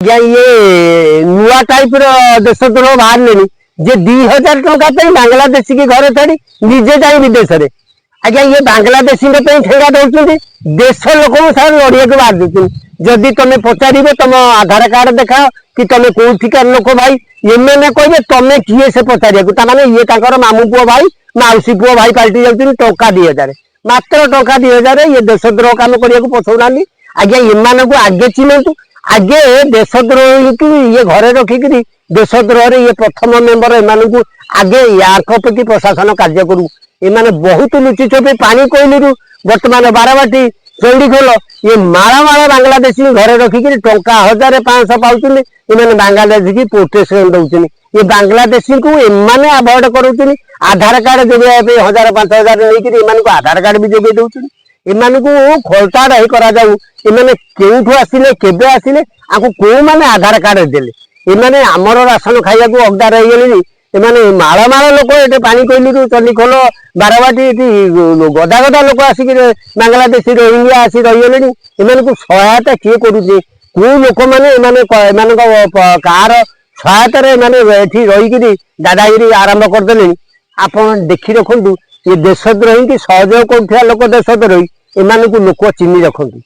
ये नुआ टाइप देशद्रोह बाहर जे 2000 टंका बांग्लादेशी की घर छाड़ी निजे जाए विदेश में आज्ञा ये बांग्लादेशी ठेगा दौरान देश लोक लड़िया को बाहर दूसरी जदि तुम पचार तुम आधार कार्ड देखाओ कि तुम कौटिकार लोक भाई ये मैंने कहे तुम किए से पचार ये मामू पुओ भाई मौसी पुओ भाई पलटि जाऊँ टंका 2000 मात्र टंका 2000 ये देशद्रोह काम करने को पछौना आज्ञा एम को आगे चिन्हतु आगे देशद्रोह की ये घरे रखिक देशद्रोह ये प्रथम मेंबर एम आगे याप्रति प्रशासन कार्य करू एमाने बहुत लुचि छपी पानी कोईलू बर्तमान बारबाटी चंडीखोल ये माला माला बांग्लादेशी घरे रखिक टंका 1500 पाउछन एमाने बांग्लादेशी की प्रोटेक्शन दौरान ये बांग्लादेशी को एमाने अवॉइड करूँ आधार कार्ड जोगे 1000-5000 नहीं आधार कार्ड भी जोगे दौरान एमान को खोलताड़ ही करा जाऊ एमाने केउठु आसिले केबे आसिले आको को माने आधार कार्ड देले एमाने हमर राशन खाइया को हकदार रही गेली एमाने माला माला लोक एटे पानी कोइलु चंडीखोल बारबाटी एटी गदा गदा लोक आसिक बांग्लादेशी रोहिंग्या आसी रही गेलेनी एमान को सहायता किए करूचे को लोक माने एमाने एमान कार सहायता रे एमाने एठी रही कि दादागिरी आरंभ कर देले आपण देखि रखंतु ये देशद्रोही की सहयोग कर लोक देशद्रोही एमान को लोक चिन्ह रखती।